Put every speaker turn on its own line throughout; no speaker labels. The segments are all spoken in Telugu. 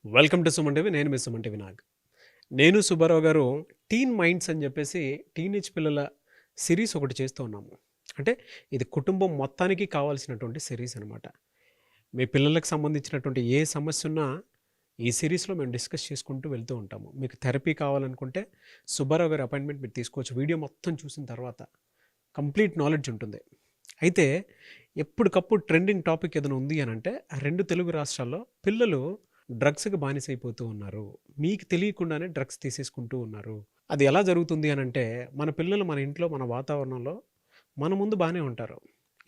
Welcome to Suman TV. నేను మీ సుమన్ టీవీ నాగ్. నేను సుబ్బారావు గారు టీన్ మైండ్స్ అని చెప్పేసి టీనేజ్ పిల్లల సిరీస్ ఒకటి చేస్తూ ఉన్నాము. అంటే ఇది కుటుంబం మొత్తానికి కావాల్సినటువంటి సిరీస్ అనమాట. మీ పిల్లలకు సంబంధించినటువంటి ఏ సమస్య ఉన్నా ఈ సిరీస్లో మేము డిస్కస్ చేసుకుంటూ వెళ్తూ ఉంటాము. మీకు థెరపీ కావాలనుకుంటే సుబ్బారావు గారి అపాయింట్మెంట్ మీరు తీసుకోవచ్చు. వీడియో మొత్తం చూసిన తర్వాత కంప్లీట్ నాలెడ్జ్ ఉంటుంది. అయితే ఎప్పటికప్పుడు ట్రెండింగ్ టాపిక్ ఏదైనా ఉంది అని అంటే రెండు తెలుగు రాష్ట్రాల్లో పిల్లలు డ్రగ్స్కి బానిసైపోతూ ఉన్నారు. మీకు తెలియకుండానే డ్రగ్స్ తీసేసుకుంటూ ఉన్నారు. అది ఎలా జరుగుతుంది అని అంటే మన పిల్లలు మన ఇంట్లో మన వాతావరణంలో మన ముందు బాగానే ఉంటారు,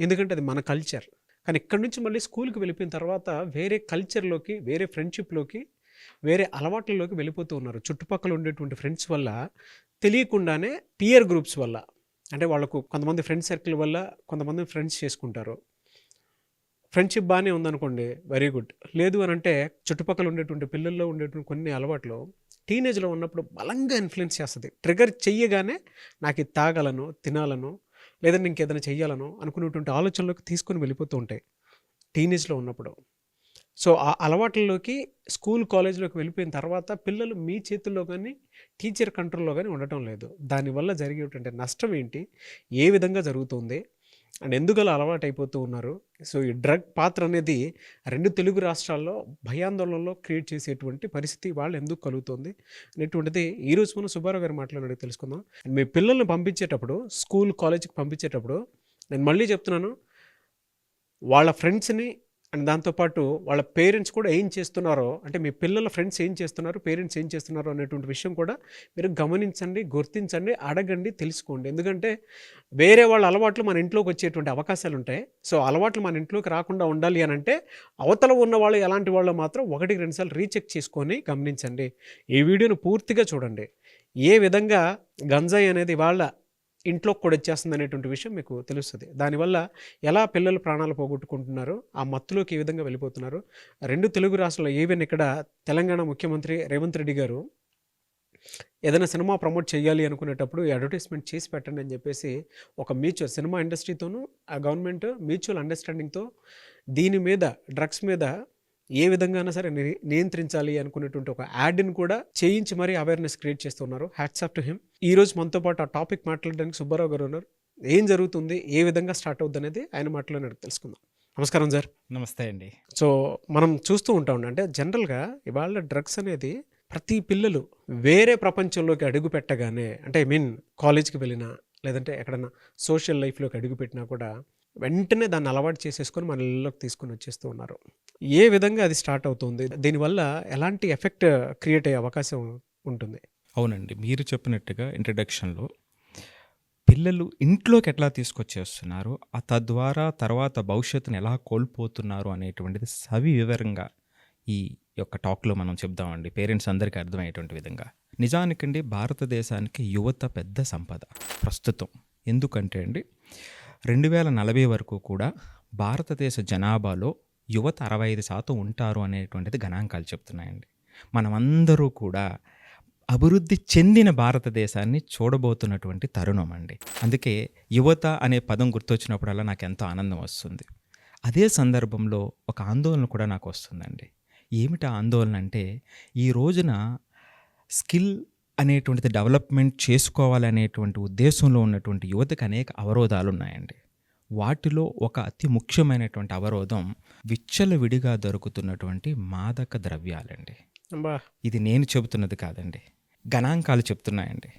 ఎందుకంటే అది మన కల్చర్. కానీ ఇక్కడి నుంచి మళ్ళీ స్కూల్కి వెళ్ళిపోయిన తర్వాత వేరే కల్చర్లోకి, వేరే ఫ్రెండ్షిప్లోకి, వేరే అలవాట్లలోకి వెళ్ళిపోతూ ఉన్నారు. చుట్టుపక్కల ఉండేటువంటి ఫ్రెండ్స్ వల్ల, తెలియకుండానే పియర్ గ్రూప్స్ వల్ల, అంటే వాళ్ళకు కొంతమంది ఫ్రెండ్ సర్కిల్ వల్ల కొంతమంది ఫ్రెండ్స్ చేసుకుంటారు. ఫ్రెండ్షిప్ బాగానే ఉందనుకోండి, వెరీ గుడ్. లేదు అని అంటే చుట్టుపక్కల ఉండేటువంటి పిల్లల్లో ఉండేటువంటి కొన్ని అలవాట్లు టీనేజ్లో ఉన్నప్పుడు బలంగా ఇన్ఫ్లుయెన్స్ చేస్తుంది. ట్రిగర్ చెయ్యగానే నాకు ఇది తాగాలను, తినాలను, లేదంటే ఇంకేదైనా చెయ్యాలను అనుకునేటువంటి ఆలోచనలోకి తీసుకొని వెళ్ళిపోతూ ఉంటాయి టీనేజ్లో ఉన్నప్పుడు. సో ఆ అలవాట్లలోకి స్కూల్ కాలేజ్లోకి వెళ్ళిపోయిన తర్వాత పిల్లలు మీ చేతుల్లో కానీ టీచర్ కంట్రోల్లో కానీ ఉండటం లేదు. దానివల్ల జరిగేటువంటి నష్టం ఏంటి, ఏ విధంగా జరుగుతుంది అండ్ ఎందుకు అలా అలవాటు అయిపోతూ ఉన్నారు. సో ఈ డ్రగ్ పాత్ర అనేది రెండు తెలుగు రాష్ట్రాల్లో భయాందోళనలో క్రియేట్ చేసేటువంటి పరిస్థితి వాళ్ళు ఎందుకు కలుగుతుంది అనేటువంటిది ఈరోజు మనం సుబ్బారావు గారు మాట్లాడి తెలుసుకుందాం. మీ పిల్లల్ని పంపించేటప్పుడు, స్కూల్ కాలేజీకి పంపించేటప్పుడు నేను మళ్ళీ చెప్తున్నాను, వాళ్ళ ఫ్రెండ్స్ని అండ్ దాంతోపాటు వాళ్ళ పేరెంట్స్ కూడా ఏం చేస్తున్నారో, అంటే మీ పిల్లల ఫ్రెండ్స్ ఏం చేస్తున్నారు, పేరెంట్స్ ఏం చేస్తున్నారు అనేటువంటి విషయం కూడా మీరు గమనించండి, గుర్తించండి, అడగండి, తెలుసుకోండి. ఎందుకంటే వేరే వాళ్ళ అలవాట్లు మన ఇంట్లోకి వచ్చేటువంటి అవకాశాలు ఉంటాయి. సో అలవాట్లు మన ఇంట్లోకి రాకుండా ఉండాలి అని అంటే అవతల ఉన్న వాళ్ళు ఎలాంటి వాళ్ళు మాత్రం 1-2 సార్లు రీచెక్ చేసుకొని గమనించండి. ఈ వీడియోను పూర్తిగా చూడండి. ఏ విధంగా గంజాయి అనేది వాళ్ళ ఇంట్లోకి కూడా వచ్చేస్తుంది అనేటువంటి విషయం మీకు తెలుస్తుంది. దానివల్ల ఎలా పిల్లలు ప్రాణాలు పోగొట్టుకుంటున్నారు, ఆ మత్తులోకి ఏ విధంగా వెళ్ళిపోతున్నారు. రెండు తెలుగు రాష్ట్రాల్లో, ఈవెన్ ఇక్కడ తెలంగాణ ముఖ్యమంత్రి రేవంత్ రెడ్డి గారు ఏదైనా సినిమా ప్రమోట్ చేయాలి అనుకునేటప్పుడు అడ్వర్టైజ్మెంట్ చేసి పెట్టండి అని చెప్పేసి ఒక మ్యూచువల్ సినిమా ఇండస్ట్రీతోనూ ఆ గవర్నమెంట్ మ్యూచువల్ అండర్స్టాండింగ్తో దీని మీద, డ్రగ్స్ మీద ఏ విధంగానైనా సరే నియంత్రించాలి అనుకునేటువంటి ఒక యాడ్ని కూడా చేయించి మరీ అవేర్నెస్ క్రియేట్ చేస్తున్నారు. Hats off to him. ఈ రోజు మనతో పాటు ఆ టాపిక్ మాట్లాడడానికి సుబ్బారావు గారు ఉన్నారు. ఏం జరుగుతుంది, ఏ విధంగా స్టార్ట్ అవుతుంది అనేది ఆయన మాటలోనే తెలుసుకుందాం. నమస్కారం సార్.
నమస్తే అండి.
సో మనం చూస్తూ ఉంటాం, అంటే జనరల్గా ఇవాళ డ్రగ్స్ అనేది ప్రతి పిల్లలు వేరే ప్రపంచంలోకి అడుగు పెట్టగానే, అంటే ఐ మీన్ కాలేజ్కి వెళ్ళినా లేదంటే ఎక్కడన్నా సోషల్ లైఫ్లోకి అడుగు పెట్టినా కూడా వెంటనే దాన్ని అలవాటు చేసేసుకొని మన ఇళ్ళలోకి తీసుకొని వచ్చేస్తూ ఉన్నారు. ఏ విధంగా అది స్టార్ట్ అవుతుంది, దీనివల్ల ఎలాంటి ఎఫెక్ట్ క్రియేట్ అయ్యే అవకాశం ఉంటుంది?
అవునండి, మీరు చెప్పినట్టుగా ఇంట్రడక్షన్లో పిల్లలు ఇంట్లోకి ఎట్లా తీసుకొచ్చేస్తున్నారు, ఆ తద్వారా తర్వాత భవిష్యత్తును ఎలా కోల్పోతున్నారు అనేటువంటిది సవివరంగా ఈ యొక్క టాక్లో మనం చెప్దామండి, పేరెంట్స్ అందరికీ అర్థమయ్యేటువంటి విధంగా. నిజానికండి భారతదేశానికి యువత పెద్ద సంపద ప్రస్తుతం. ఎందుకంటే అండి 2040 వరకు కూడా భారతదేశ జనాభాలో యువత 65% ఉంటారు అనేటువంటిది గణాంకాలు చెప్తున్నాయండి. మనమందరూ కూడా అభివృద్ధి చెందిన భారతదేశాన్ని చూడబోతున్నటువంటి తరుణం అండి. అందుకే యువత అనే పదం గుర్తొచ్చినప్పుడల్లా నాకు ఎంతో ఆనందం వస్తుంది. అదే సందర్భంలో ఒక ఆందోళన కూడా నాకు వస్తుందండి. ఏమిటా ఆందోళన అంటే, ఈ రోజున స్కిల్ అనేటువంటిది డెవలప్మెంట్ చేసుకోవాలనేటువంటి ఉద్దేశంలో ఉన్నటువంటి యువతకు అనేక అవరోధాలు ఉన్నాయండి. వాటిలో ఒక అతి ముఖ్యమైనటువంటి అవరోధం విచ్చలవిడిగా దొరుకుతున్నటువంటి మాదక ద్రవ్యాలండి. ఇది నేను చెబుతున్నది కాదండి, గణాంకాలు చెప్తున్నాయండి.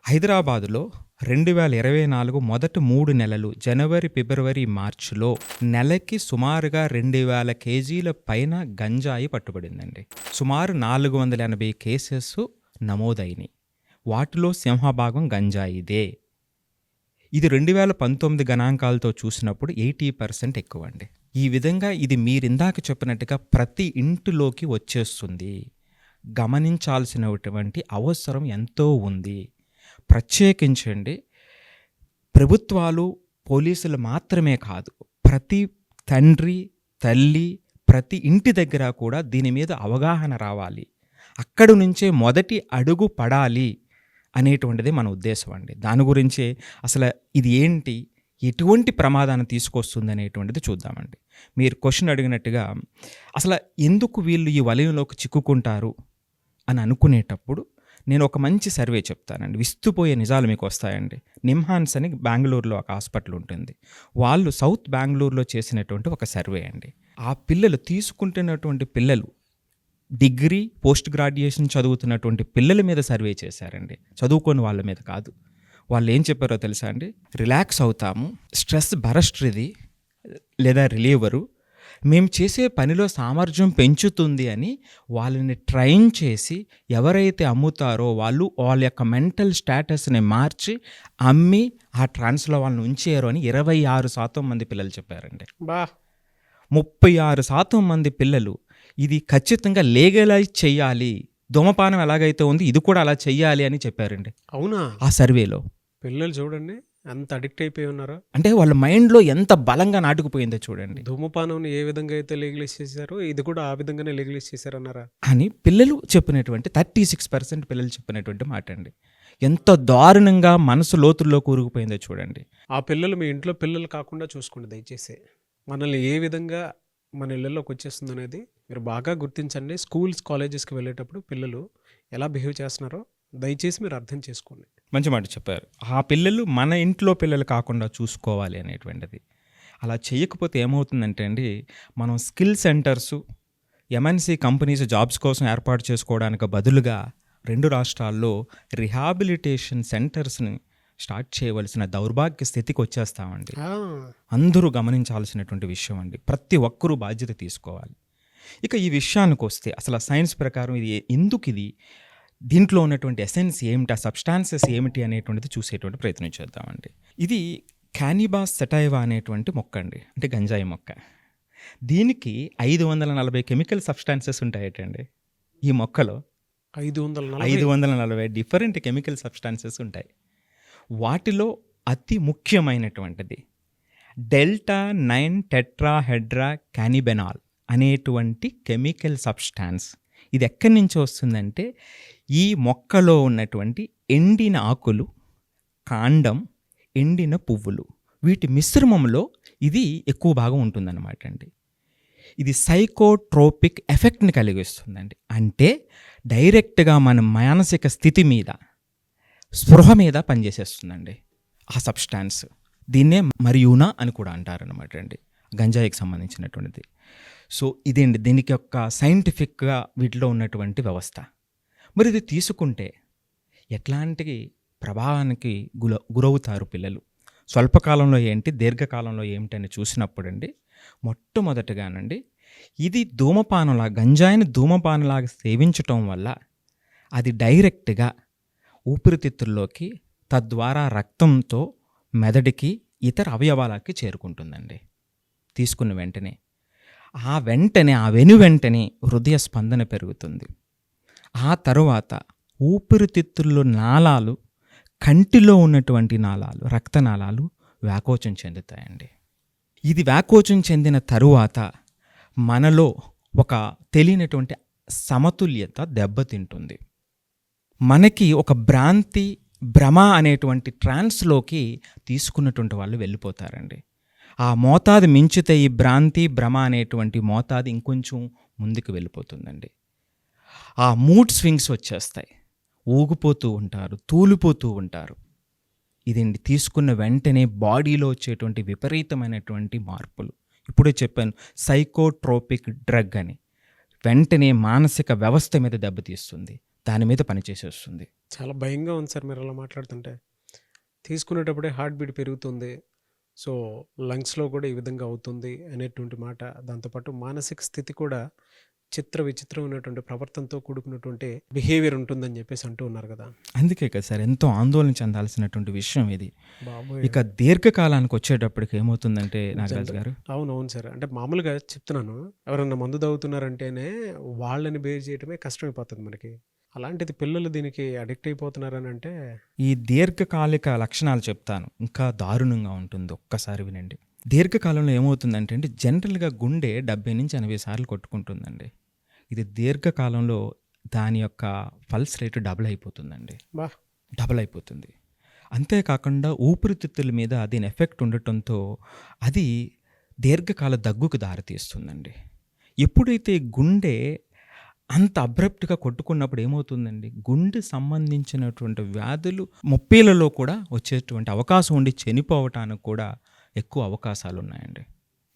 హైదరాబాదులో 2024 మొదటి 3 నెలలు జనవరి, ఫిబ్రవరి, మార్చిలో నెలకి సుమారుగా 2000 కేజీల పైన గంజాయి పట్టుబడిందండి. సుమారు 480 కేసెస్ నమోదైనవి. వాటిలో సింహభాగం గంజాయిదే. ఇది 2019 గణాంకాలతో చూసినప్పుడు 80% ఎక్కువ అండి. ఈ విధంగా ఇది మీరిందాక చెప్పినట్టుగా ప్రతి ఇంటిలోకి వచ్చేస్తుంది. గమనించాల్సినటువంటి అవసరం ఎంతో ఉంది. ప్రత్యేకించండి, ప్రభుత్వాలు, పోలీసులు మాత్రమే కాదు, ప్రతి తండ్రి, తల్లి, ప్రతి ఇంటి దగ్గర కూడా దీని మీద అవగాహన రావాలి. అక్కడి నుంచే మొదటి అడుగు పడాలి అనేటువంటిది మన ఉద్దేశం అండి. దాని గురించే అసలు ఇది ఏంటి, ఎటువంటి ప్రమాదాన్ని తీసుకొస్తుంది అనేటువంటిది చూద్దామండి. మీరు క్వశ్చన్ అడిగినట్టుగా అసలు ఎందుకు వీళ్ళు ఈ వలయంలోకి చిక్కుకుంటారు అని అనుకునేటప్పుడు నేను ఒక మంచి సర్వే చెప్తానండి. విస్తుపోయే నిజాలు మీకు వస్తాయండి. నిమ్హాన్స్ అని బెంగళూరులో ఒక హాస్పిటల్ ఉంటుంది. వాళ్ళు సౌత్ బెంగళూరులో చేసినటువంటి ఒక సర్వే అండి. ఆ పిల్లలు తీసుకుంటున్నటువంటి పిల్లలు డిగ్రీ, పోస్ట్ గ్రాడ్యుయేషన్ చదువుతున్నటువంటి పిల్లల మీద సర్వే చేశారండి. చదువుకోని వాళ్ళ మీద కాదు. వాళ్ళు ఏం చెప్పారో తెలుసా అండి? రిలాక్స్ అవుతాము, స్ట్రెస్ బరస్ట్రిది లేదా రిలీవరు, మేము చేసే పనిలో సామర్థ్యం పెంచుతుంది అని వాళ్ళని ట్రైన్ చేసి ఎవరైతే అమ్ముతారో వాళ్ళు వాళ్ళ యొక్క మెంటల్ స్టేటస్ని మార్చి అమ్మి ఆ ట్రాన్స్లో వాళ్ళని ఉంచారు అని 26% మంది పిల్లలు చెప్పారండి.
బా
36% మంది పిల్లలు ఇది ఖచ్చితంగా లీగలైజ్ చేయాలి, ధూమపానం ఎలాగైతే ఉంది ఇది కూడా అలా చెయ్యాలి అని చెప్పారండి
అవునా?
ఆ సర్వేలో.
పిల్లలు చూడండి ఎంత అడిక్ట్ అయిపోయి ఉన్నారో.
అంటే వాళ్ళ మైండ్లో ఎంత బలంగా నాటుకుపోయిందో చూడండి
ధూమపానం ఏ విధంగా అయితే లీగలైజ్ చేశారో ఇది కూడా ఆ విధంగానే లీగలైజ్ చేశారన్నారా?
అని పిల్లలు చెప్పినటువంటి 36% పిల్లలు చెప్పినటువంటి మాట అండి. ఎంత దారుణంగా మనసు లోతుల్లో కూరుకుపోయిందో చూడండి.
ఆ పిల్లలు మీ ఇంట్లో పిల్లలు కాకుండా చూసుకోండి దయచేసి. మనల్ని ఏ విధంగా మన ఇళ్ళల్లోకి వచ్చేస్తుంది అనేది మీరు బాగా గుర్తించండి. స్కూల్స్, కాలేజెస్కి వెళ్ళేటప్పుడు పిల్లలు ఎలా బిహేవ్ చేస్తున్నారో దయచేసి మీరు అర్థం చేసుకోండి.
మంచి మాట చెప్పారు. ఆ పిల్లలు మన ఇంట్లో పిల్లలు కాకుండా చూసుకోవాలి అనేటువంటిది. అలా చేయకపోతే ఏమవుతుందంటే అండి, మనం skill centres, MNC companies jobs కోసం ఏర్పాటు చేసుకోవడానికి బదులుగా 2 రాష్ట్రాల్లో రిహాబిలిటేషన్ సెంటర్స్ని స్టార్ట్ చేయవలసిన దౌర్భాగ్య స్థితికి వచ్చేస్తామండి. అందరూ గమనించాల్సినటువంటి విషయం అండి. ప్రతి ఒక్కరూ బాధ్యత తీసుకోవాలి. ఇక ఈ విషయానికి వస్తే అసలు సైన్స్ ప్రకారం ఇది ఎందుకు, ఇది దీంట్లో ఉన్నటువంటి ఎసెన్స్ ఏమిటి, ఆ సబ్స్టాన్సెస్ ఏమిటి అనేటువంటిది చూసేటువంటి ప్రయత్నం చేద్దామండి. ఇది క్యానిబాస్ సెటైవా అనేటువంటి మొక్క అండి, అంటే గంజాయి మొక్క. దీనికి 540 కెమికల్ సబ్స్టాన్సెస్ ఉంటాయటండి. ఈ మొక్కలో 540 డిఫరెంట్ కెమికల్ సబ్స్టాన్సెస్ ఉంటాయి. వాటిలో అతి ముఖ్యమైనటువంటిది డెల్టా 9 టెట్రాహెడ్రా క్యానిబెనాల్ అనేటువంటి కెమికల్ సబ్స్టాన్స్. ఇది ఎక్కడి నుంచి వస్తుందంటే ఈ మొక్కలో ఉన్నటువంటి ఎండిన ఆకులు, కాండం, ఎండిన పువ్వులు, వీటి మిశ్రమంలో ఇది ఎక్కువ భాగం ఉంటుందన్నమాట అండి. ఇది సైకోట్రోపిక్ ఎఫెక్ట్ని కలిగిస్తుందండి. అంటే డైరెక్ట్గా మన మానసిక స్థితి మీద, స్పృహ మీద పనిచేసేస్తుందండి ఆ సబ్స్టాన్స్. దీన్నే మరియూనా అని కూడా అంటారనమాట అండి, గంజాయికి సంబంధించినటువంటిది. సో ఇదేంటి దీనికి యొక్క సైంటిఫిక్గా వీటిలో ఉన్నటువంటి వ్యవస్థ. మరి ఇది తీసుకుంటే ఎట్లాంటి ప్రభావానికి గురవుతారు పిల్లలు, స్వల్పకాలంలో ఏంటి, దీర్ఘకాలంలో ఏమిటని చూసినప్పుడు అండి, మొట్టమొదటిగానండి ఇది ధూమపానంలా, గంజాయిని ధూమపానంలాగా సేవించటం వల్ల అది డైరెక్ట్గా ఊపిరితిత్తుల్లోకి, తద్వారా రక్తంతో మెదడుకి, ఇతర అవయవాలకి చేరుకుంటుందండి. తీసుకున్న వెంటనే ఆ వెంటనే హృదయ స్పందన పెరుగుతుంది. ఆ తరువాత ఊపిరితిత్తుల్లో నాళాలు, కంటిలో ఉన్నటువంటి నాళాలు, రక్తనాళాలు వ్యాకోచం చెందుతాయండి. ఇది వ్యాకోచం చెందిన తరువాత మనలో ఒక తెలియనటువంటి సమతుల్యత దెబ్బతింటుంది. మనకి ఒక భ్రాంతి, భ్రమ అనేటువంటి ట్రాన్స్లోకి తీసుకున్నటువంటి వాళ్ళు వెళ్ళిపోతారండి. ఆ మోతాదు మించితే ఈ భ్రాంతి, భ్రమ అనేటువంటి మోతాదు ఇంకొంచెం ముందుకు వెళ్ళిపోతుందండి. ఆ మూడ్ స్వింగ్స్ వచ్చేస్తాయి, ఊగిపోతూ ఉంటారు, తూలిపోతూ ఉంటారు. ఇదండి తీసుకున్న వెంటనే బాడీలో వచ్చేటువంటి విపరీతమైనటువంటి మార్పులు. ఇప్పుడే చెప్పాను సైకోట్రోపిక్ డ్రగ్ అని. వెంటనే మానసిక వ్యవస్థ మీద దెబ్బతీస్తుంది, దాని మీద పనిచేసేస్తుంది.
చాలా భయంగా ఉంది సార్ మీరు అలా మాట్లాడుతుంటే. తీసుకునేటప్పుడే హార్ట్ బీట్ పెరుగుతుంది, సో లంగ్స్లో కూడా ఈ విధంగా అవుతుంది అనేటువంటి మాట. దాంతోపాటు మానసిక స్థితి కూడా విచిత్రమైనటువంటి ప్రవర్తనతో కూడుకున్నటువంటి బిహేవియర్ ఉంటుందని చెప్పేసి అంటూ ఉన్నారు కదా.
అందుకే కదా సార్ ఎంతో ఆందోళన చెందాల్సినటువంటి విషయం ఇది.
బాబోయ్.
ఇక దీర్ఘకాలానికి వచ్చేటప్పటికి ఏమవుతుందంటే నాగరాజు గారు,
అవునవును సార్, అంటే మామూలుగా చెప్తున్నాను, ఎవరన్నా మందు తాగుతున్నారంటేనే వాళ్ళని బేర్ చేయడమే కష్టమైపోతుంది మనకి. అలాంటిది పిల్లలు దీనికి అడిక్ట్ అయిపోతున్నారని అంటే,
ఈ దీర్ఘకాలిక లక్షణాలు చెప్తాను, ఇంకా దారుణంగా ఉంటుంది, ఒక్కసారి వినండి. దీర్ఘకాలంలో ఏమవుతుందంటే అండి, జనరల్గా గుండె 70 నుంచి 80 సార్లు కొట్టుకుంటుందండి. ఇది దీర్ఘకాలంలో దాని యొక్క పల్స్ రేటు డబుల్ అయిపోతుందండి,
బా
డబుల్ అయిపోతుంది. అంతేకాకుండా ఊపిరితిత్తుల మీద దీని ఎఫెక్ట్ ఉండటంతో అది దీర్ఘకాల దగ్గుకు దారితీస్తుందండి. ఎప్పుడైతే గుండె అంత అబ్రప్ట్‌గా కొట్టుకున్నప్పుడు ఏమవుతుందండి, గుండె సంబంధించినటువంటి వ్యాధులు 30లలో కూడా వచ్చేటువంటి అవకాశం ఉండి చనిపోవటానికి కూడా ఎక్కువ అవకాశాలున్నాయండి.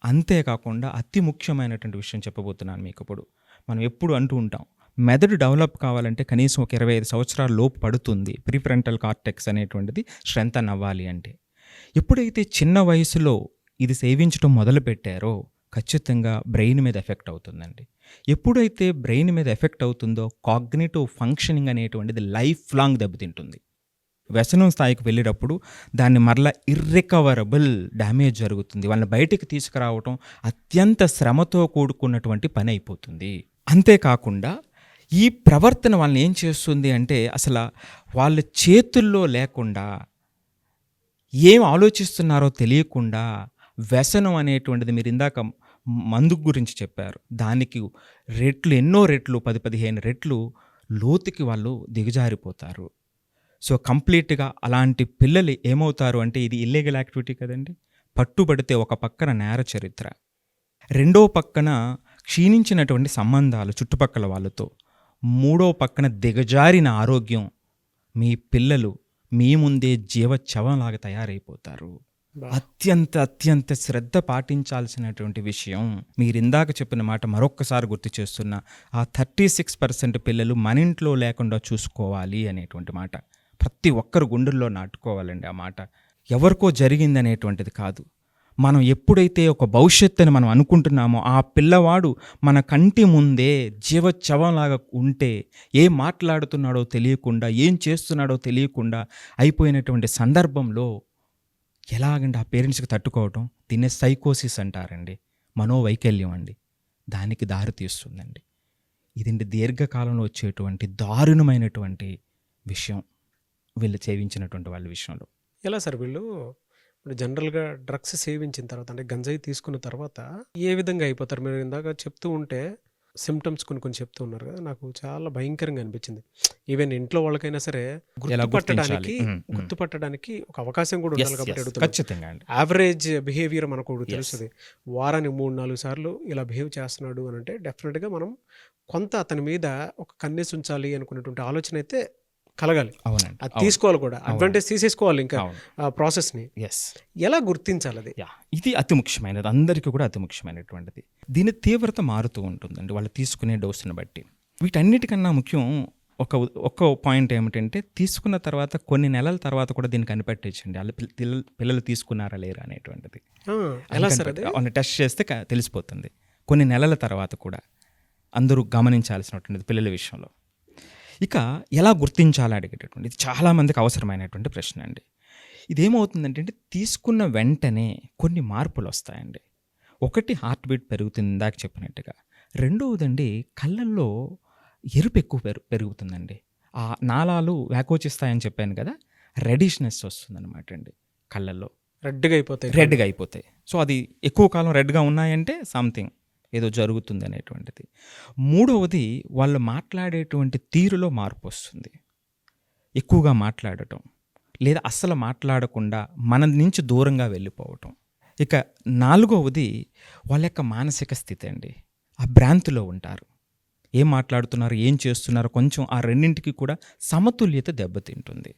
అంతేకాకుండా అతి ముఖ్యమైనటువంటి విషయం చెప్పబోతున్నాను మీకిప్పుడు. మనం ఎప్పుడు అంటూ ఉంటాం, మెదడు డెవలప్ కావాలంటే కనీసం ఒక 25 సంవత్సరాల లోపు పడుతుంది ప్రీఫ్రంటల్ కార్టెక్స్ అనేటువంటిది స్ట్రెంథన్ అవ్వాలి అంటే. ఎప్పుడైతే చిన్న వయసులో ఇది సేవించడం మొదలుపెట్టారో ఖచ్చితంగా బ్రెయిన్ మీద ఎఫెక్ట్ అవుతుందండి. ఎప్పుడైతే బ్రెయిన్ మీద ఎఫెక్ట్ అవుతుందో కాగ్నిటివ్ ఫంక్షనింగ్ అనేటువంటిది లైఫ్ లాంగ్ దెబ్బతింటుంది. వ్యసనం స్థాయికి వెళ్ళేటప్పుడు దాన్ని మరలా ఇర్రికవరబుల్ డ్యామేజ్ జరుగుతుంది. వాళ్ళని బయటికి తీసుకురావటం అత్యంత శ్రమతో కూడుకున్నటువంటి పని అయిపోతుంది. అంతేకాకుండా ఈ ప్రవర్తన వాళ్ళని ఏం చేస్తుంది అంటే అసలు వాళ్ళ చేతుల్లో లేకుండా ఏం ఆలోచిస్తున్నారో తెలియకుండా వ్యసనం అనేటువంటిది మీరు ఇందాక మందు గురించి చెప్పారు, దానికి రెట్లు ఎన్నో రెట్లు 10-15 రెట్లు లోతుకి వాళ్ళు దిగజారిపోతారు. సో కంప్లీట్గా అలాంటి పిల్లలు ఏమవుతారు అంటే ఇది ఇల్లీగల్ యాక్టివిటీ కదండి. పట్టుబడితే ఒక పక్కన నేర చరిత్ర, రెండో పక్కన క్షీణించినటువంటి సంబంధాలు చుట్టుపక్కల వాళ్ళతో, మూడో పక్కన దిగజారిన ఆరోగ్యం. మీ పిల్లలు మీ ముందే జీవచ్చవంలాగా తయారైపోతారు. అత్యంత శ్రద్ధ పాటించాల్సినటువంటి విషయం. మీరు ఇందాక చెప్పిన మాట మరొక్కసారి గుర్తు చేస్తున్నా, ఆ 36% పిల్లలు మన ఇంట్లో లేకుండా చూసుకోవాలి అనేటువంటి మాట ప్రతి ఒక్కరు గుండెల్లో నాటుకోవాలండి. ఆ మాట ఎవరికో జరిగింది అనేటువంటిది కాదు. మనం ఎప్పుడైతే ఒక భవిష్యత్తుని మనం అనుకుంటున్నామో ఆ పిల్లవాడు మన కంటి ముందే జీవచ్చవంలాగా ఉంటే ఏం మాట్లాడుతున్నాడో తెలియకుండా ఏం చేస్తున్నాడో తెలియకుండా అయిపోయినటువంటి సందర్భంలో ఎలాగండి ఆ పేరెంట్స్కి తట్టుకోవటం? దీన్నే సైకోసిస్ అంటారండి, మనోవైకల్యం అండి. దానికి దారి తీస్తుందండి. ఇదండి దీర్ఘకాలంలో వచ్చేటువంటి దారుణమైనటువంటి విషయం వీళ్ళు సేవించినటువంటి వాళ్ళ విషయంలో.
ఎలా సార్ వీళ్ళు ఇప్పుడు జనరల్‌గా డ్రగ్స్ సేవించిన తర్వాత అంటే గంజాయి తీసుకున్న తర్వాత ఏ విధంగా అయిపోతారు? మీరు ఇందాక చెప్తూ ఉంటే సిమ్టమ్స్ కొన్ని చెప్తూ ఉన్నారు కదా! నాకు చాలా భయంకరంగా అనిపించింది. ఈవెన్ ఇంట్లో వాళ్ళకైనా సరే
ఎలా గుర్తించాలి?
గుర్తుపట్టడానికి ఒక అవకాశం కూడా ఉండాలి కాబట్టి అడుగుతున్నాను.
ఖచ్చితంగా అండి.
యావరేజ్ బిహేవియర్ మనకు తెలుస్తుంది. వారానికి 3-4 సార్లు ఇలా బిహేవ్ చేస్తున్నాడు అని అంటే డెఫినెట్గా మనం కొంత అతని మీద ఒక కన్నేసి ఉంచాలి అనుకునేటువంటి ఆలోచన అయితే కలగాలి.
అవునండి.
అది తీసుకోవాలి కూడా, అడ్వాంటేజ్ తీసేసుకోవాలి ఇంకా
అవును.
ప్రాసెస్ని.
ఎస్.
ఎలా గుర్తించాలి అది?
ఇది అతి ముఖ్యమైనది, అందరికీ కూడా అతి ముఖ్యమైనటువంటిది. దీని తీవ్రత మారుతూ ఉంటుందండి వాళ్ళు తీసుకునే డోసుని బట్టి. వీటన్నిటికన్నా ముఖ్యం ఒక్క పాయింట్ ఏమిటంటే తీసుకున్న తర్వాత కొన్ని నెలల తర్వాత కూడా దీన్ని కనిపెట్టేయచ్చండి వాళ్ళ పిల్లలు తీసుకున్నారా లేరా అనేటువంటిది.
ఎలా సార్ అది?
టెస్ట్ చేస్తే తెలిసిపోతుంది. కొన్ని నెలల తర్వాత కూడా అందరూ గమనించాల్సినటువంటిది పిల్లల విషయంలో. ఇక ఎలా గుర్తించాలి అడిగేటటువంటి ఇది చాలామందికి అవసరమైనటువంటి ప్రశ్న అండి. ఇదేమవుతుందంటే తీసుకున్న వెంటనే కొన్ని మార్పులు వస్తాయండి. ఒకటి హార్ట్ బీట్ పెరుగుతుంది ఇందాక చెప్పినట్టుగా. రెండవదండి కళ్ళల్లో ఎరుపు ఎక్కువ పెరుగుతుందండి. ఆ నాళాలు వ్యాకోచిస్తాయని చెప్పాను కదా, రెడిష్నెస్ వస్తుందన్నమాట అండి కళ్ళల్లో. రెడ్గా అయిపోతాయి. సో అది ఎక్కువ కాలం రెడ్గా ఉన్నాయంటే సంథింగ్ ఏదో జరుగుతుంది అనేటువంటిది. మూడవది వాళ్ళు మాట్లాడేటువంటి తీరులో మార్పు వస్తుంది. ఎక్కువగా మాట్లాడటం లేదా అస్సలు మాట్లాడకుండా మన నుంచి దూరంగా వెళ్ళిపోవటం. ఇక నాలుగవది వాళ్ళ యొక్క మానసిక స్థితి అండి. ఆ భ్రాంతిలో ఉంటారు. ఏం మాట్లాడుతున్నారు, ఏం చేస్తున్నారు, కొంచెం ఆ రెండింటికి కూడా సమతుల్యత దెబ్బతింటుంది.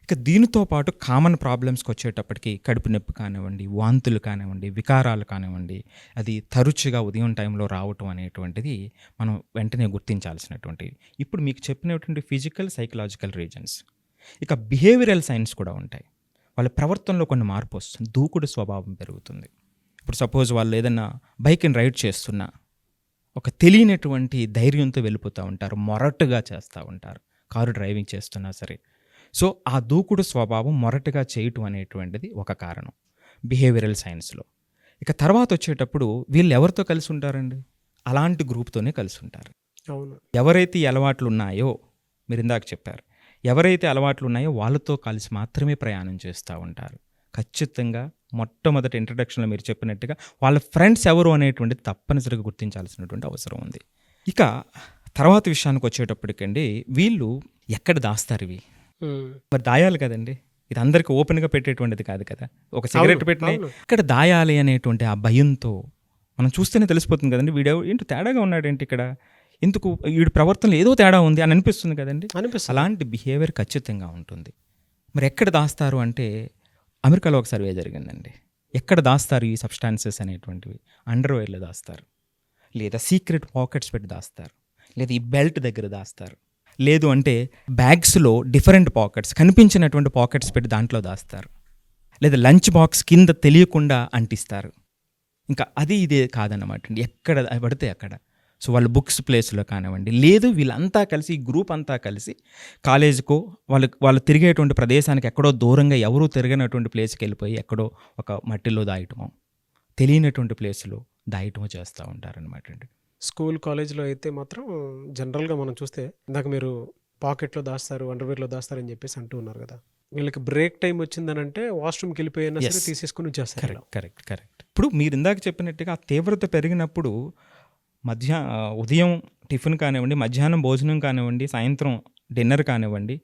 ఇక దీనితో పాటు కామన్ ప్రాబ్లమ్స్కి వచ్చేటప్పటికి కడుపు నొప్పి కానివ్వండి, వాంతులు కానివ్వండి, వికారాలు కానివ్వండి, అది తరచుగా ఉదయం టైంలో రావటం అనేటువంటిది మనం వెంటనే గుర్తించాల్సినటువంటివి. ఇప్పుడు మీకు చెప్పినటువంటి ఫిజికల్ సైకలాజికల్ రీజన్స్. ఇక బిహేవియరల్ సైన్స్ కూడా ఉంటాయి. వాళ్ళ ప్రవర్తనలో కొన్ని మార్పు వస్తుంది, దూకుడు స్వభావం పెరుగుతుంది. ఇప్పుడు సపోజ్ వాళ్ళు ఏదైనా బైక్ని రైడ్ చేస్తున్నా ఒక తెలియనటువంటి ధైర్యంతో వెళ్ళిపోతూ ఉంటారు, మొరటుగా చేస్తూ ఉంటారు. కారు డ్రైవింగ్ చేస్తున్నా సరే. సో ఆ దూకుడు స్వభావం మొరటుగా చేయటం అనేటువంటిది ఒక కారణం బిహేవియరల్ సైన్స్లో. ఇక తర్వాత వచ్చేటప్పుడు వీళ్ళు ఎవరితో కలిసి ఉంటారండి? అలాంటి గ్రూప్తోనే కలిసి ఉంటారు.
అవును.
ఎవరైతే అలవాట్లు ఉన్నాయో మీరు ఇందాక చెప్పారు, ఎవరైతే అలవాట్లు ఉన్నాయో వాళ్ళతో కలిసి మాత్రమే ప్రయాణం చేస్తూ ఉంటారు. ఖచ్చితంగా మొట్టమొదటి ఇంట్రడక్షన్లో మీరు చెప్పినట్టుగా వాళ్ళ ఫ్రెండ్స్ ఎవరు అనేటువంటిది తప్పనిసరిగా గుర్తించాల్సినటువంటి అవసరం ఉంది. ఇక తర్వాత విషయానికి వచ్చేటప్పటికండి వీళ్ళు ఎక్కడ దాస్తారు ఇవి? మరి దాయాలి కదండి. ఇది అందరికి ఓపెన్గా పెట్టేటువంటిది కాదు కదా. ఒక సిగరెట్ పెట్టిన ఇక్కడ దాయాలి అనేటువంటి ఆ భయంతో మనం చూస్తేనే తెలిసిపోతుంది కదండి, వీడు ఏంటి తేడాగా ఉన్నాడేంటి ఇక్కడ, ఎందుకు వీడి ప్రవర్తనలో ఏదో తేడా ఉంది అని అనిపిస్తుంది కదండి. అలాంటి బిహేవియర్ ఖచ్చితంగా ఉంటుంది. మరి ఎక్కడ దాస్తారు అంటే అమెరికాలో ఒక సర్వే జరిగిందండి. ఎక్కడ దాస్తారు ఈ సబ్స్టాన్సెస్ అనేటువంటివి? అండర్వేర్లో దాస్తారు, లేదా సీక్రెట్ పాకెట్స్ పెట్టి దాస్తారు, లేదా ఈ బెల్ట్ దగ్గర దాస్తారు, లేదు అంటే బ్యాగ్స్లో డిఫరెంట్ పాకెట్స్, కనిపించినటువంటి పాకెట్స్ పెట్టి దాంట్లో దాస్తారు, లేదా లంచ్ బాక్స్ కింద తెలియకుండా అంటిస్తారు. ఇంకా అది ఇదే కాదన్నమాట అండి, ఎక్కడ పడితే అక్కడ. సో వాళ్ళ బుక్స్ ప్లేస్లో కానివ్వండి, లేదు వీళ్ళంతా కలిసి ఈ గ్రూప్ అంతా కలిసి కాలేజీకో వాళ్ళు తిరిగేటువంటి ప్రదేశానికి ఎక్కడో దూరంగా ఎవరూ తిరగనటువంటి ప్లేస్కి వెళ్ళిపోయి ఎక్కడో ఒక మట్టిలో దాయటమో, తెలియనటువంటి ప్లేస్లో దాయటమో చేస్తూ ఉంటారనమాట అండి.
స్కూల్ కాలేజ్లో అయితే మాత్రం జనరల్గా మనం చూస్తే ఇందాక మీరు పాకెట్లో దాస్తారు, అండర్వేర్లో దాస్తారు అని చెప్పేసి అంటూ ఉన్నారు కదా. వీళ్ళకి బ్రేక్ టైం వచ్చిందని అంటే వాష్రూమ్కి వెళ్ళిపోయినా సరే తీసేసుకుని వచ్చేస్తారు.
కరెక్ట్. ఇప్పుడు మీరు ఇందాక చెప్పినట్టుగా ఆ తీవ్రత పెరిగినప్పుడు ఉదయం టిఫిన్ కానివ్వండి, మధ్యాహ్నం భోజనం కానివ్వండి, సాయంత్రం డిన్నర్ కానివ్వండి,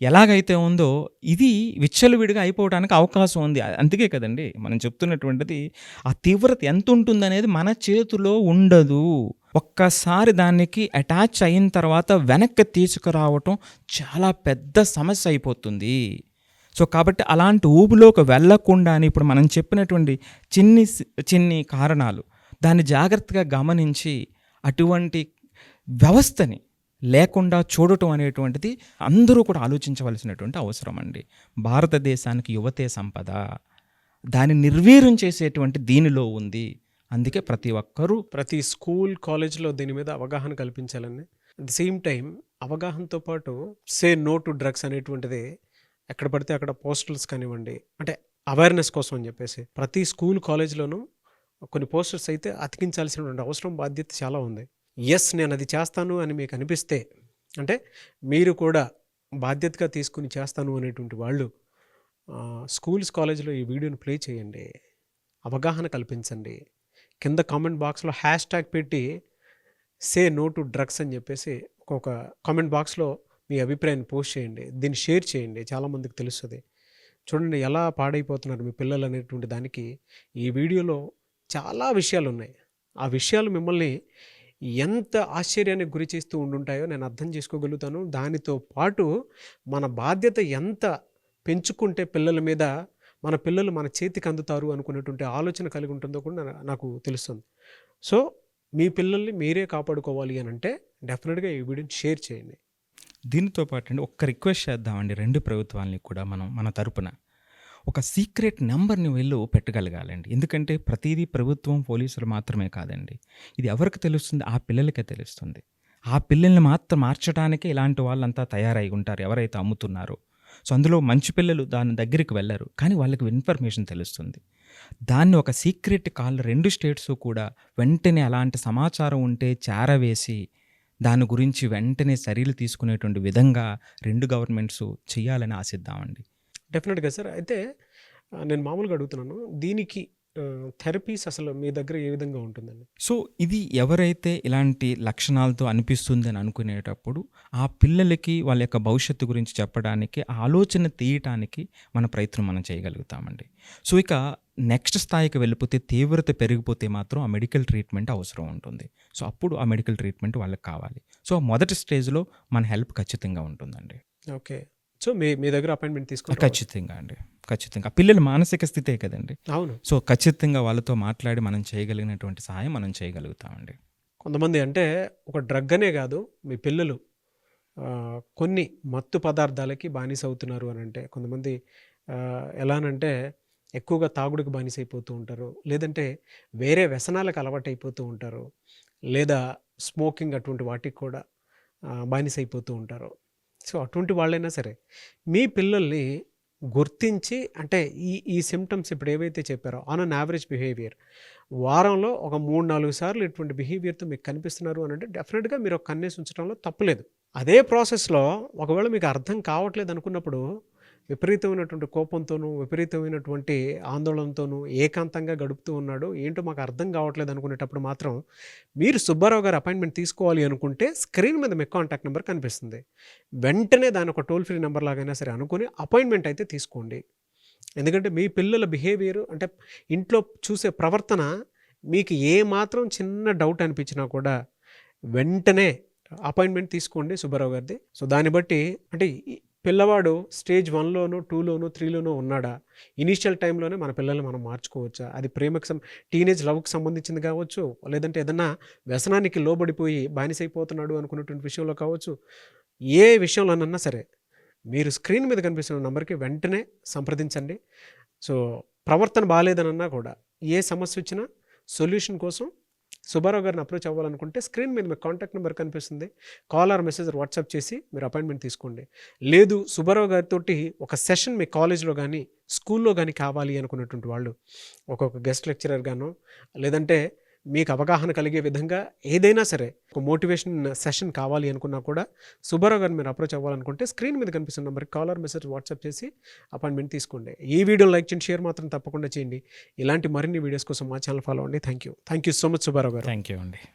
ఎలాగైతే ఉందో ఇది విచ్చలవిడిగా అయిపోవడానికి అవకాశం ఉంది. అందుకే కదండి మనం చెప్తున్నటువంటిది, ఆ తీవ్రత ఎంత ఉంటుందనేది మన చేతిలో ఉండదు. ఒక్కసారి దానికి అటాచ్ అయిన తర్వాత వెనక్కి తీసుకురావటం చాలా పెద్ద సమస్య అయిపోతుంది. సో కాబట్టి అలాంటి ఊబులోకి వెళ్ళకుండా ఇప్పుడు మనం చెప్పినటువంటి చిన్ని కారణాలు దాన్ని జాగ్రత్తగా గమనించి అటువంటి వ్యవస్థని లేకుండా చూడటం అనేటువంటిది అందరూ కూడా ఆలోచించవలసినటువంటి అవసరం అండి. భారతదేశానికి యువతే సంపద, దాన్ని నిర్వీర్యం చేసేటువంటి దీనిలో ఉంది. అందుకే ప్రతి
స్కూల్ కాలేజ్లో దీని మీద అవగాహన కల్పించాలని, అట్ ది సేమ్ టైం అవగాహనతో పాటు సే నో టు డ్రగ్స్ అనేటువంటిది ఎక్కడ పడితే అక్కడ పోస్టర్స్ కానివ్వండి, అంటే అవేర్నెస్ కోసం అని చెప్పేసి ప్రతి స్కూల్ కాలేజ్లోనూ కొన్ని పోస్టర్స్ అయితే అతికించాల్సినటువంటి అవసరం, బాధ్యత చాలా ఉంది. నేను అది చేస్తాను అని మీకు అనిపిస్తే, అంటే మీరు కూడా బాధ్యతగా తీసుకుని చేస్తాను అనేటువంటి వాళ్ళు స్కూల్స్ కాలేజ్లో ఈ వీడియోని ప్లే చేయండి, అవగాహన కల్పించండి. కింద కామెంట్ బాక్స్లో #ట్యాగ్ పెట్టి సే నో టు డ్రగ్స్ అని చెప్పేసి ఒక్కొక్క కామెంట్ బాక్స్లో మీ అభిప్రాయాన్ని పోస్ట్ చేయండి, దీన్ని షేర్ చేయండి, చాలామందికి తెలుస్తుంది. చూడండి ఎలా పాడైపోతున్నారు మీ పిల్లలు అనేటువంటి దానికి ఈ వీడియోలో చాలా విషయాలు ఉన్నాయి. ఆ విషయాలు మిమ్మల్ని ఎంత ఆశ్చర్యానికి గురి చేస్తూ ఉండుంటాయో నేను అర్థం చేసుకోగలుగుతాను. దానితో పాటు మన బాధ్యత ఎంత పెంచుకుంటే పిల్లల మీద మన పిల్లలు మన చేతికి అందుతారు అనుకునేటువంటి ఆలోచన కలిగి ఉంటుందో కూడా నాకు తెలుస్తుంది. సో మీ పిల్లల్ని మీరే కాపాడుకోవాలి అని అంటే డెఫినెట్గా ఈ వీడియోని షేర్ చేయండి.
దీనితో పాటు అండి ఒక్క రిక్వెస్ట్ చేద్దామండి, 2 ప్రభుత్వాలని కూడా మన తరపున ఒక సీక్రెట్ నెంబర్ని వీళ్ళు పెట్టగలగాలండి. ఎందుకంటే ప్రతిదీ ప్రభుత్వం, పోలీసులు మాత్రమే కాదండి, ఇది ఎవరికి తెలుస్తుంది? ఆ పిల్లలకే తెలుస్తుంది. ఆ పిల్లల్ని మాత్రం మార్చడానికే ఇలాంటి వాళ్ళంతా తయారై ఉంటారు ఎవరైతే అమ్ముతున్నారో. సో అందులో మంచి పిల్లలు దాని దగ్గరికి వెళ్ళరు, కానీ వాళ్ళకి ఇన్ఫర్మేషన్ తెలుస్తుంది. దాన్ని ఒక సీక్రెట్ కాల్ 2 స్టేట్స్ కూడా వెంటనే అలాంటి సమాచారం ఉంటే చేరవేసి దాని గురించి వెంటనే చర్యలు తీసుకునేటువంటి విధంగా 2 గవర్నమెంట్స్ చేయాలని ఆశిద్దామండి.
డెఫినెట్గా సార్. అయితే నేను మామూలుగా అడుగుతున్నాను, దీనికి థెరపీస్ అసలు మీ దగ్గర ఏ విధంగా ఉంటుందండి?
సో ఇది ఎవరైతే ఇలాంటి లక్షణాలతో అనిపిస్తుంది అని అనుకునేటప్పుడు ఆ పిల్లలకి వాళ్ళ యొక్క భవిష్యత్తు గురించి చెప్పడానికి, ఆలోచన తీయటానికి మన ప్రయత్నం మనం చేయగలుగుతామండి. సో ఇక నెక్స్ట్ స్థాయికి వెళ్ళిపోతే, తీవ్రత పెరిగిపోతే మాత్రం ఆ మెడికల్ ట్రీట్మెంట్ అవసరం ఉంటుంది. సో అప్పుడు ఆ మెడికల్ ట్రీట్మెంట్ వాళ్ళకి కావాలి. సో మొదటి స్టేజ్లో మన హెల్ప్ ఖచ్చితంగా ఉంటుందండి.
ఓకే. సో మీ దగ్గర అపాయింట్మెంట్ తీసుకుంటారు?
ఖచ్చితంగా అండి, ఖచ్చితంగా. పిల్లల మానసిక స్థితే కదండి.
అవును.
సో ఖచ్చితంగా వాళ్ళతో మాట్లాడి మనం చేయగలిగినటువంటి సహాయం మనం చేయగలుగుతామండి.
కొంతమంది అంటే ఒక డ్రగ్ అనే కాదు, మీ పిల్లలు కొన్ని మత్తు పదార్థాలకి బానిస అవుతున్నారు అని అంటే, కొంతమంది ఎలానంటే ఎక్కువగా తాగుడుకు బానిస అయిపోతూ ఉంటారు, లేదంటే వేరే వ్యసనాలకు అలవాటు అయిపోతూ ఉంటారు, లేదా స్మోకింగ్ అటువంటి వాటికి కూడా బానిస అయిపోతూ ఉంటారు. సో అటువంటి వాళ్ళైనా సరే మీ పిల్లల్ని గుర్తించి, అంటే ఈ సిమ్టమ్స్ ఇప్పుడు ఏవైతే చెప్పారో ఆన్ అన్ యావరేజ్ బిహేవియర్ వారంలో ఒక 3-4 సార్లు ఇటువంటి బిహేవియర్తో మీకు కనిపిస్తున్నారు అని అంటే డెఫినెట్గా మీరు ఒక కన్నేసి ఉంచడంలో తప్పులేదు. అదే ప్రాసెస్లో ఒకవేళ మీకు అర్థం కావట్లేదు అనుకున్నప్పుడు విపరీతమైనటువంటి కోపంతోనూ, విపరీతమైనటువంటి ఆందోళనతోనూ ఏకాంతంగా గడుపుతూ ఉన్నాడు. ఏంటో మాకు అర్థం కావట్లేదు అనుకునేటప్పుడు మాత్రం మీరు సుబ్బారావు గారి అపాయింట్మెంట్ తీసుకోవాలి అనుకుంటే స్క్రీన్ మీద మీకు కాంటాక్ట్ నెంబర్ కనిపిస్తుంది. వెంటనే దాన్ని ఒక టోల్ ఫ్రీ నెంబర్ లాగైనా సరే అనుకుని అపాయింట్మెంట్ అయితే తీసుకోండి. ఎందుకంటే మీ పిల్లల బిహేవియర్ అంటే ఇంట్లో చూసే ప్రవర్తన మీకు ఏమాత్రం చిన్న డౌట్ అనిపించినా కూడా వెంటనే అపాయింట్మెంట్ తీసుకోండి సుబ్బారావు గారిది. సో దాన్ని బట్టి అంటే ఈ పిల్లవాడు స్టేజ్ 1లోనో 2లోనో 3లోనో ఉన్నాడా, ఇనీషియల్ టైంలోనే మన పిల్లల్ని మనం మార్చుకోవచ్చా, అది ప్రేమకు టీనేజ్ లవ్కి సంబంధించింది కావచ్చు, లేదంటే ఏదన్నా వ్యసనానికి లోబడిపోయి బానిసైపోతున్నాడు అనుకున్నటువంటి విషయంలో కావచ్చు, ఏ విషయంలోనన్నా సరే మీరు స్క్రీన్ మీద కనిపిస్తున్న నెంబర్కి వెంటనే సంప్రదించండి. సో ప్రవర్తన బాగాలేదనన్నా కూడా ఏ సమస్య వచ్చినా సొల్యూషన్ కోసం సుబ్బారావు గారిని అప్రోచ్ అవ్వాలనుకుంటే స్క్రీన్ మీద మీకు కాంటాక్ట్ నెంబర్ కనిపిస్తుంది. కాల్ ఆర్ మెసేజ్ వాట్సాప్ చేసి మీరు అపాయింట్మెంట్ తీసుకోండి. లేదు సుబ్బారావు గారితో ఒక సెషన్ మీ కాలేజ్లో కానీ స్కూల్లో కానీ కావాలి అనుకున్నటువంటి వాళ్ళు ఒక్కొక్క గెస్ట్ లెక్చరర్ గానో లేదంటే మీకు అవగాహన కలిగే విధంగా ఏదైనా సరే ఒక మోటివేషన్ సెషన్ కావాలి అనుకున్నా కూడా సుబ్బారావు గారిని మీరు అప్రోచ్ అవ్వాలనుకుంటే స్క్రీన్ మీద కనిపిస్తున్న నెంబర్కి కాల్ ఆర్ మెసేజ్ వాట్సాప్ చేసి అపాయింట్మెంట్ తీసుకోండి. ఈ వీడియో లైక్ చేయండి, షేర్ మాత్రం తప్పకుండా చేయండి. ఇలాంటి మరిన్ని వీడియోస్ కోసం మా ఛానల్ ఫాలో అవ్వండి. Thank you so much Subbarao garu.
Thank you అండి.